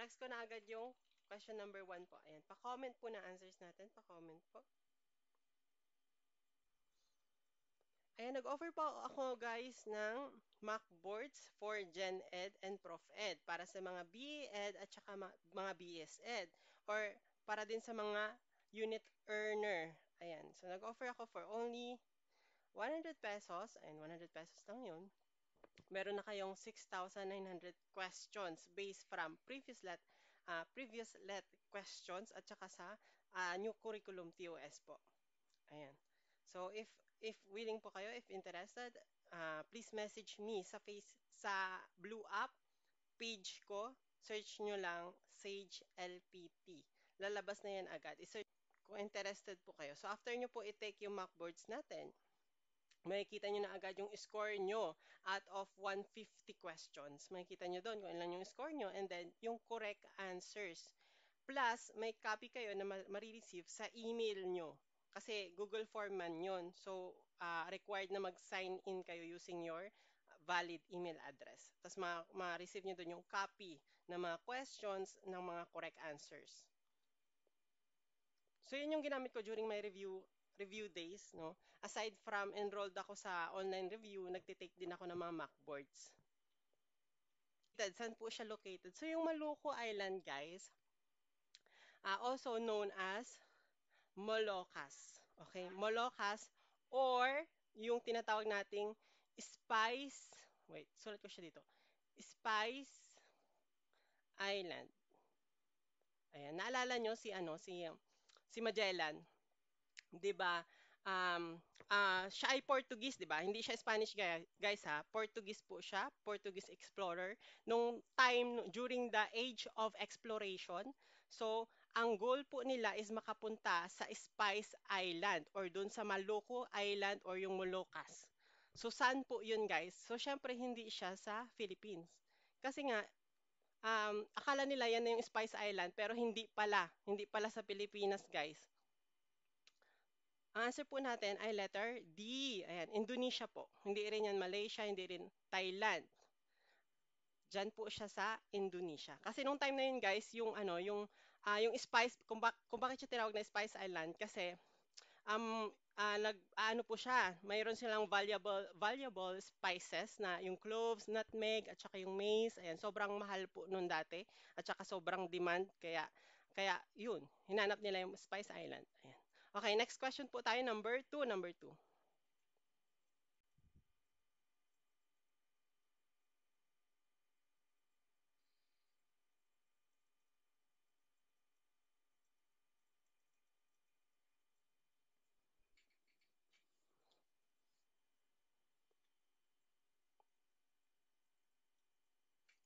Flex ko na agad yung question number 1 po. Ayan, pa-comment po na answers natin. Pa-comment po. Ayan, nag-offer po ako guys ng Macboards for Gen Ed and Prof Ed para sa mga BE Ed at saka mga BS Ed or para din sa mga unit earner. Ayan, so nag-offer ako for only 100 pesos. Ayan, 100 pesos lang yun. Meron na kayong 6,900 questions based from previous let questions at saka sa new curriculum TOS po. Ayan. So if willing po kayo, if interested, please message me sa Blue App page ko. Search nyo lang Sage LPT. Lalabas na yan agad. I-search kung interested po kayo. So after nyo po i-take yung mockboards natin, makikita nyo na agad yung score nyo out of 150 questions. Makikita nyo doon kung ilan yung score nyo and then yung correct answers. Plus, may copy kayo na marireceive sa email nyo. Kasi Google Form man yun. So, required na mag-sign in kayo using your valid email address. Tapos, ma-receive nyo doon yung copy ng mga questions ng mga correct answers. So, yun yung ginamit ko during my review days, no? Aside from enrolled ako sa online review, nagtitake din ako ng mga mockboards. Saan po siya located? So, yung Maluku Island, guys, also known as Molokas. Okay, Molokas or yung tinatawag nating sulat ko siya dito. Spice Island. Ayan, naalala nyo si Magellan, 'di ba? Siya ay Portuguese, 'di ba? Hindi siya Spanish guys ha. Portuguese po siya, Portuguese explorer nung time during the age of exploration. So, ang goal po nila is makapunta sa Spice Island or doon sa Maluku Island or yung Moluccas. So, saan po 'yun, guys? So, syempre hindi siya sa Philippines. Kasi nga akala nila yan na yung Spice Island pero hindi pala. Hindi pala sa Pilipinas, guys. Ang answer po natin ay letter D. Ayan, Indonesia po. Hindi rin yan Malaysia, hindi rin Thailand. Diyan po siya sa Indonesia. Kasi nung time na yun guys, yung Spice, kung bakit siya tinawag na Spice Island, kasi ano po siya, mayroon silang valuable spices na yung cloves, nutmeg, at saka yung maize. Ayan, sobrang mahal po noon dati. At saka sobrang demand. Kaya yun, hinanap nila yung Spice Island. Ayan. Okay, next question po tayo, number 2, number 2.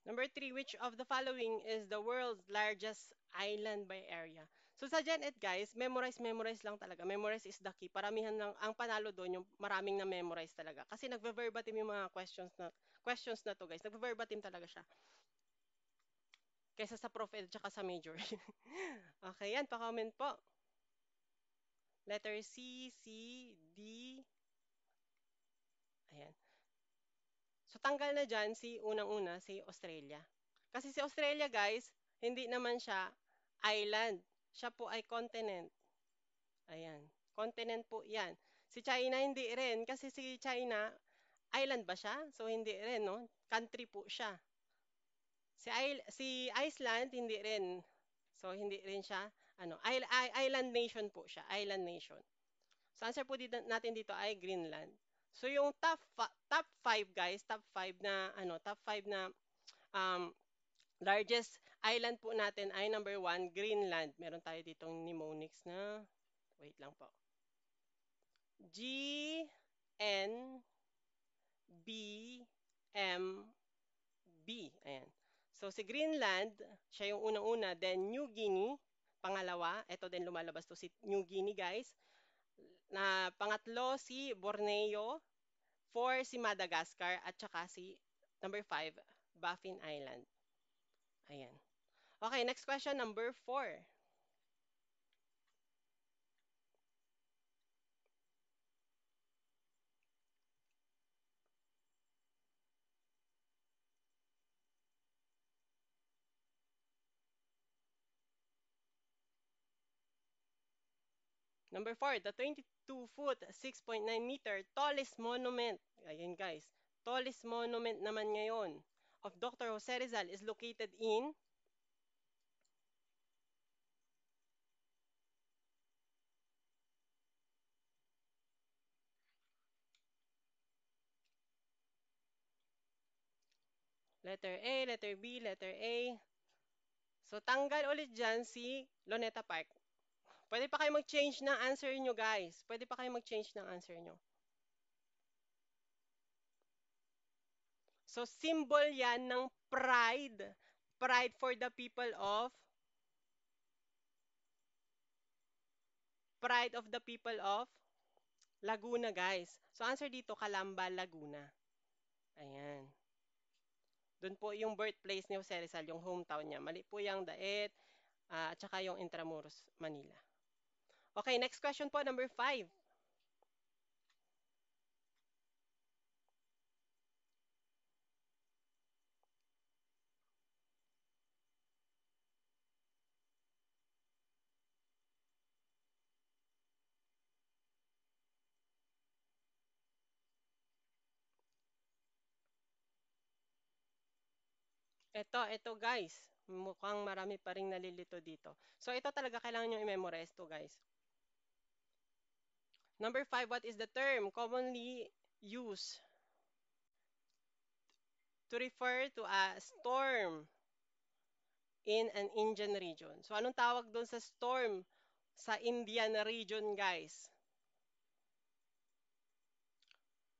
Number 3, which of the following is the world's largest island by area? So sa Gen Ed guys, memorize lang talaga. Memorize is the key. Paramihan lang, ang panalo doon, yung maraming na memorize talaga. Kasi nagve-verbatim yung mga questions na to guys. Nagve-verbatim talaga siya. Kaysa sa Prof Ed tsaka sa major. Okay, yan. Pa-comment po. Letter C, C, D. Ayan. So tanggal na dyan unang-una, si Australia. Kasi si Australia guys, hindi naman siya island. Siya po ay continent. Ayan. Continent po yan. Si China hindi rin. Kasi si China, island ba siya? So hindi rin, no? Country po siya. Si Iceland, hindi rin. So hindi rin siya, island nation po siya. Island nation. So answer po natin dito ay Greenland. So yung top 5 guys, top 5 na um, largest island po natin ay number 1, Greenland. Meron tayo ditong mnemonics na, wait lang po. G, N, B, M, B. Ayan. So si Greenland, siya yung unang-una. Then New Guinea, pangalawa. Ito din lumalabas to si New Guinea guys. Na pangatlo si Borneo. 4 si Madagascar. At saka si number 5, Baffin Island. Ayan. Okay, next question, number 4. Number 4, the 22-foot, 6.9-meter tallest monument. Ayan guys. Tallest monument naman ngayon of Dr. Jose Rizal is located in letter A, letter B, letter A. So, tanggal ulit dyan si Luneta Park. Pwede pa kayo mag-change ng answer nyo, guys. Pwede pa kayo mag-change ng answer nyo. So, symbol yan ng pride. Pride for the people of Pride of the people of Laguna, guys. So, answer dito, Calamba, Laguna. Ayan. Doon po yung birthplace ni Jose Rizal, yung hometown niya. Mali po yung Daet, at saka yung Intramuros, Manila. Okay, next question po, number 5. Ito guys. Mukhang marami pa ring nalilito dito. So ito talaga kailangan nyo i-memorize to guys. Number 5, what is the term commonly used to refer to a storm in an Indian region? So anong tawag doon sa storm sa Indian region guys?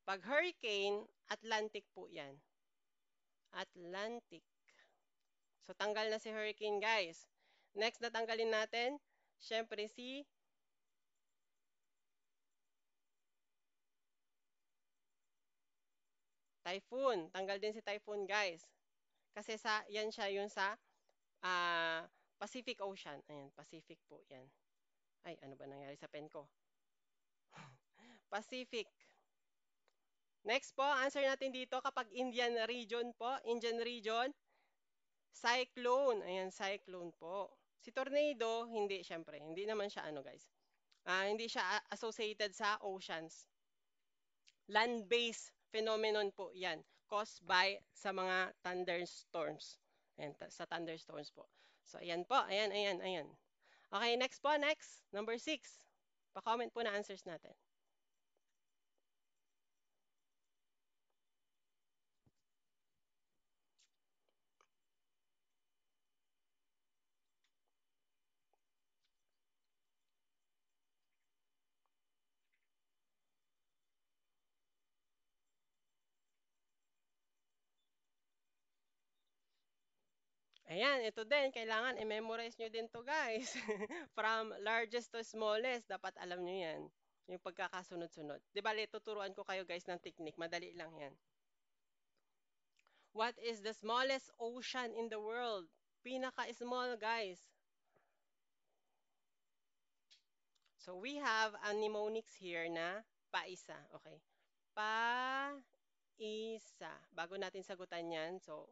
Pag hurricane, Atlantic po yan. Atlantic. So tanggal na si hurricane guys. Next na tanggalin natin, syempre si typhoon. Tanggal din si typhoon guys. Kasi yan siya yung sa Pacific Ocean. Ayan, Pacific po yan. Ay, ano ba nangyari sa pen ko? Pacific. Next po, answer natin dito kapag Indian region po. Indian region, cyclone. Ayan, cyclone po. Si tornado, hindi, syempre. Hindi naman siya ano guys. Hindi siya associated sa oceans. Land-based phenomenon po yan. Caused by sa mga thunderstorms. Ayan, sa thunderstorms po. So, ayan po. Ayan, ayan, ayan. Okay, next po, next. Number 6. Pa-comment po na answers natin. Ayan, ito din. Kailangan i-memorize nyo din to guys. From largest to smallest. Dapat alam nyo yan. Yung pagkakasunod-sunod. Di ba, tuturuan ko kayo guys ng technique. Madali lang yan. What is the smallest ocean in the world? Pinaka-small guys. So, we have a mnemonics here na paisa. Okay. Paisa. Bago natin sagutan yan, so,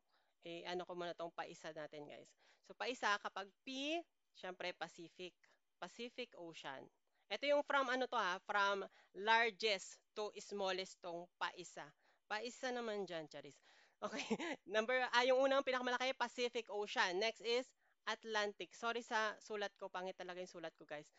ano ko muna tong paisa natin, guys. So, paisa, kapag P, syempre Pacific. Pacific Ocean. Ito yung from ano to ha, from largest to smallest tong paisa. Paisa naman dyan, Charis. Okay. Yung unang pinakamalaki, Pacific Ocean. Next is Atlantic. Sorry sa sulat ko, pangit talaga yung sulat ko, guys.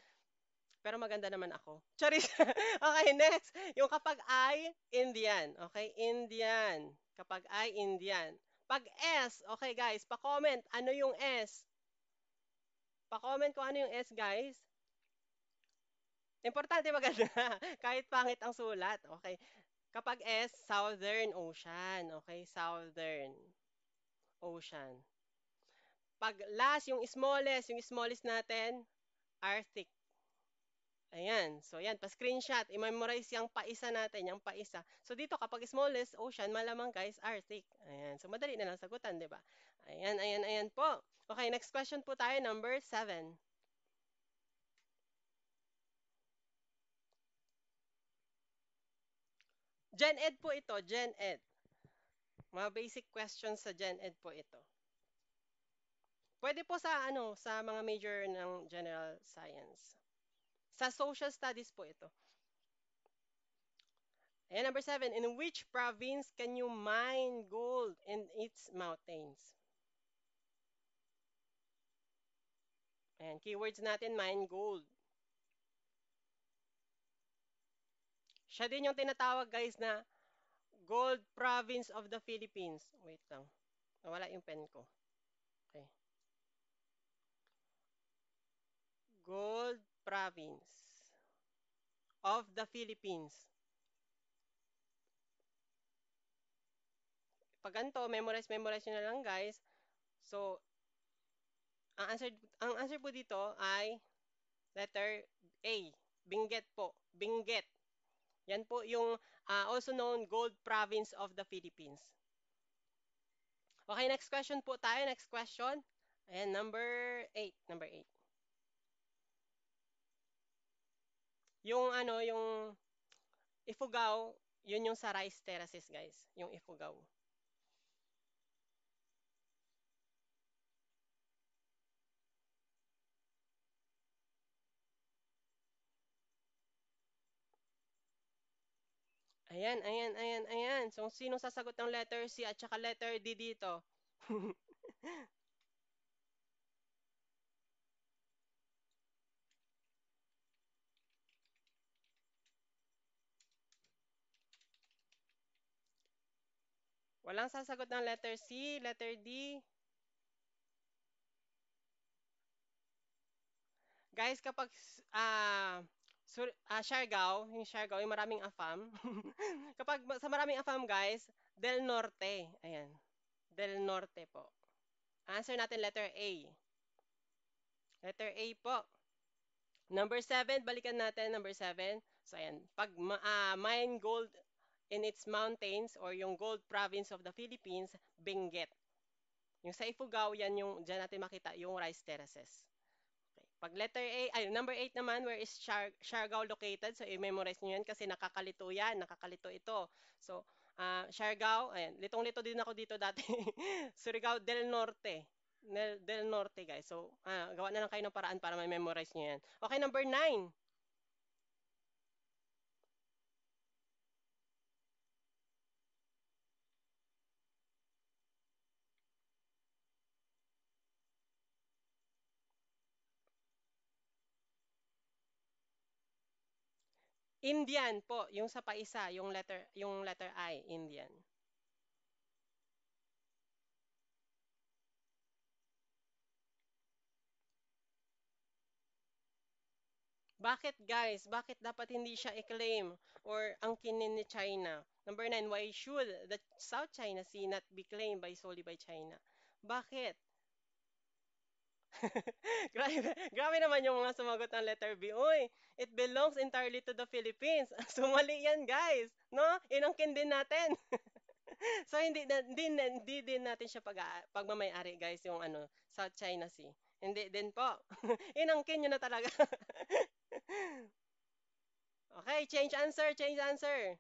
Pero maganda naman ako. Charis. Okay, next. Yung kapag I, Indian. Okay, Indian. Kapag I, Indian. Pag S, okay guys, pa-comment. Ano yung S? Pa-comment kung ano yung S, guys. Importante maganda. Kahit pangit ang sulat. Okay. Kapag S, Southern Ocean. Okay, Southern Ocean. Pag last, yung smallest natin, Arctic. Ayan. So, yan. Pa-screenshot. I-memorize yung paisa natin. Yung paisa. So, dito kapag smallest ocean, malamang guys, Arctic. Ayan. So, madali na lang sagutan, di ba? Ayan, ayan, ayan po. Okay, next question po tayo. Number 7. Gen Ed po ito. Gen Ed. Mga basic questions sa Gen Ed po ito. Pwede po sa mga major ng general science. Sa social studies po ito. And number 7, in which province can you mine gold in its mountains? Ayan, keywords natin, mine gold. Siya din yung tinatawag guys na Gold Province of the Philippines. Wait lang. Nawala yung pen ko. Okay. Gold Province of the Philippines. Pag ganito, memorize nyo na lang guys. So, ang answer po dito ay letter A. Benguet po. Benguet. Yan po yung also known Gold Province of the Philippines. Okay, next question po tayo. Next question. Ayan, number 8. Number 8. Yung ano, yung Ifugao, yun yung sa rice terraces, guys. Yung Ifugao. Ayan, ayan, ayan, ayan. So, sino sasagot ng letter C at saka letter D dito? Walang sasagot ng letter C, letter D. Guys, kapag Siargao, yung maraming afam. Kapag sa maraming afam, guys, Del Norte. Ayan. Del Norte po. Answer natin letter A. Letter A po. Number 7, balikan natin number 7. So ayan, pag mine gold in its mountains or yung gold province of the Philippines, Benguet. Yung sa Ifugao, yan yung diyan natin makita yung rice terraces. Okay. Pag letter A, ay number 8 naman, where is Siargao located? So i-memorize niyo yan kasi nakakalito yan, nakakalito ito. So Siargao, ayan, litong-lito din ako dito dati. Surigao del Norte. Del Norte, guys. So, gawa na lang kayo ng paraan para ma-memorize niyo yan. Okay, number 9. Indian po, yung sa paisa, yung letter I, Indian. Bakit guys? Bakit dapat hindi siya i-claim or angkinin ni China? Number 9, why should the South China Sea not be claimed solely by China? Bakit? Grabe naman yung mga sumagot ng letter B. Uy, it belongs entirely to the Philippines. Sumali yan, guys. No? Inangkin din natin. So hindi din natin siya pagmamay-ari guys yung South China Sea. Hindi din po. Inangkin niyo na talaga. Okay, change answer, change answer.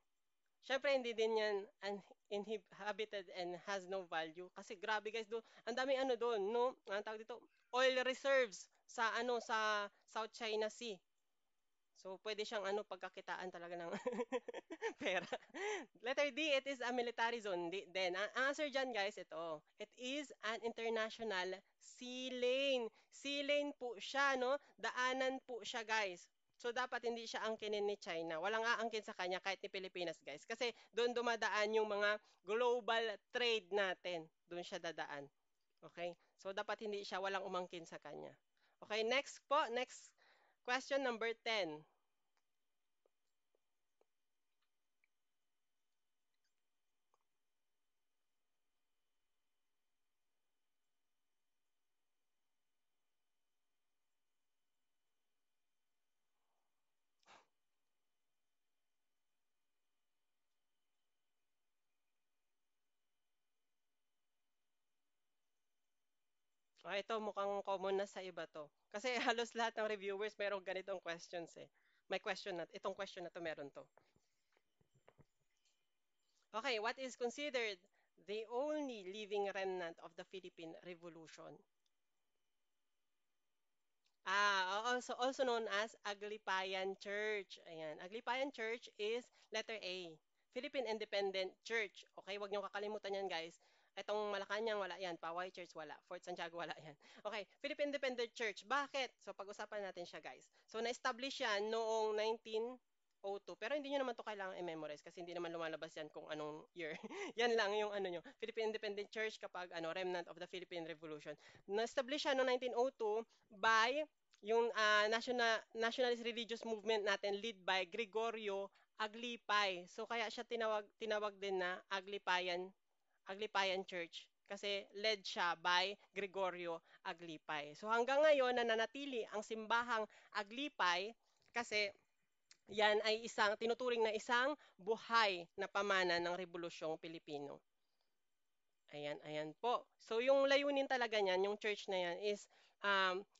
Syempre hindi din yan uninhabited and has no value kasi grabe guys do. Ang daming doon, no? Ang tawag dito, oil reserves sa South China Sea. So, pwede siyang pagkakitaan talaga ng pera. Letter D, it is a military zone. Then, ang answer dyan, guys, ito. It is an international sea lane. Sea lane po siya, no? Daanan po siya, guys. So, dapat hindi siya angkinin ni China. Walang aangkin sa kanya kahit ni Pilipinas, guys. Kasi doon dumadaan yung mga global trade natin. Doon siya dadaan. Okay? So, dapat hindi siya walang umangkin sa kanya. Okay, next po. Next question number 10. Ito mukhang common na sa iba to. Kasi halos lahat ng reviewers merong ganitong questions eh. May question na, itong question na to meron to. Okay, what is considered the only living remnant of the Philippine Revolution? Oo, also known as Aglipayan Church. Ayan, Aglipayan Church is letter A, Philippine Independent Church. Okay, wag niyo kakalimutan yan, guys. Itong Malacanang, wala yan. Poway Church, wala. Fort Santiago, wala yan. Okay, Philippine Independent Church. Bakit? So, pag-usapan natin siya, guys. So, na-establish yan noong 1902. Pero hindi nyo naman to kailangan i-memorize kasi hindi naman lumalabas yan kung anong year. Yan lang yung ano nyo. Philippine Independent Church kapag remnant of the Philippine Revolution. Na-establish siya noong 1902 by yung nationalist religious movement natin lead by Gregorio Aglipay. So kaya siya tinawag din na Aglipayan Church kasi led siya by Gregorio Aglipay. So hanggang ngayon nananatili ang simbahang Aglipay kasi yan ay tinuturing na isang buhay na pamana ng Rebolusyong Pilipino. Ayan, ayan po. So yung layunin talaga niyan, yung church na yan is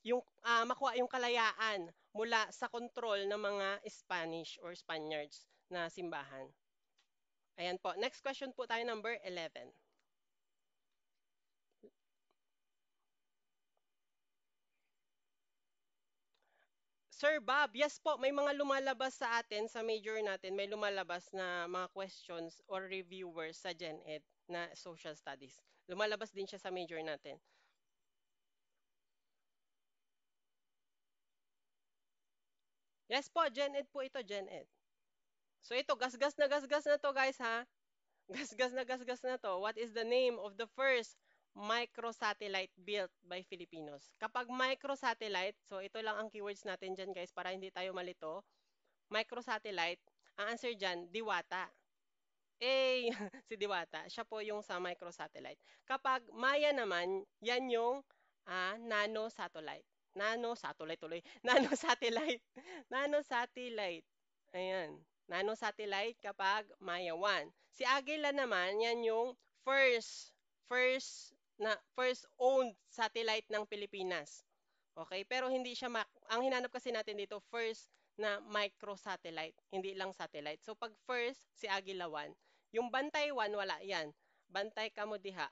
yung makuha yung kalayaan mula sa kontrol ng mga Spanish or Spaniards na simbahan. Ayan po. Next question po tayo, number 11. Sir Bob, yes po, may mga lumalabas sa atin, sa major natin, may lumalabas na mga questions or reviewers sa GenEd na social studies. Lumalabas din siya sa major natin. Yes po, GenEd po ito, GenEd. So ito, gasgas na to guys ha. Gasgas na to. What is the name of the first microsatellite built by Filipinos? Kapag microsatellite, so ito lang ang keywords natin dyan guys para hindi tayo malito. Microsatellite, ang answer dyan, Diwata. Eh, si Diwata, siya po yung sa microsatellite. Kapag Maya naman, yan yung nanosatellite. Nanosatellite tuloy. Nanosatellite. Nanosatellite. Ayan. Nanosatellite kapag Maya 1. Si Agila naman, yan yung first owned satellite ng Pilipinas. Okay, pero hindi siya ang hinanap kasi natin dito first na microsatellite, hindi lang satellite. So pag first si Agila 1, yung Bantay 1 wala 'yan. Bantay ka mo diha.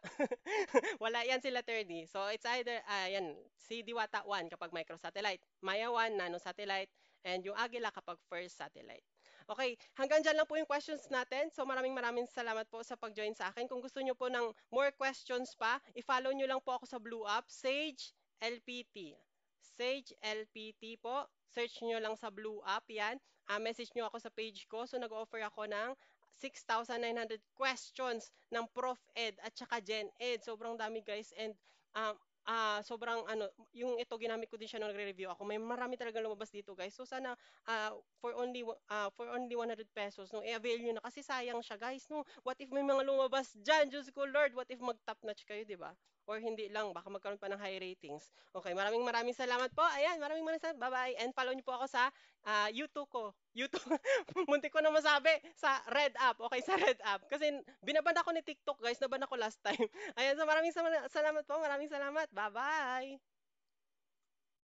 Wala 'yan sila 30. So it's either yan si Diwata 1 kapag microsatellite, Maya 1 nanosatellite, and yung Agila kapag first satellite. Okay, hanggang dyan lang po yung questions natin. So maraming salamat po sa pag-join sa akin. Kung gusto nyo po ng more questions pa, i-follow nyo lang po ako sa Blue App, Sage LPT. Sage LPT po. Search nyo lang sa Blue App yan. Message nyo ako sa page ko. So nag-offer ako ng 6,900 questions ng Prof. Ed at saka Gen Ed. Sobrang dami guys. And sobrang yung ito ginamit ko din siya nung nagre-review ako. May marami talaga lumabas dito guys. So sana for only 100 pesos no i-avail niyo na kasi sayang siya guys no. What if may mga lumabas diyan? Diyos ko Lord, what if mag-top notch kayo, 'di ba? Or hindi lang, baka magkaroon pa ng high ratings. Okay, maraming salamat po. Ayan, maraming salamat. Bye-bye. And follow niyo po ako sa YouTube ko. YouTube. Muntik ko na masabi sa Red App. Okay, sa Red App. Kasi binaban ako ni TikTok, guys. Naban ako last time. Ayan, so maraming salamat po. Maraming salamat. Bye-bye.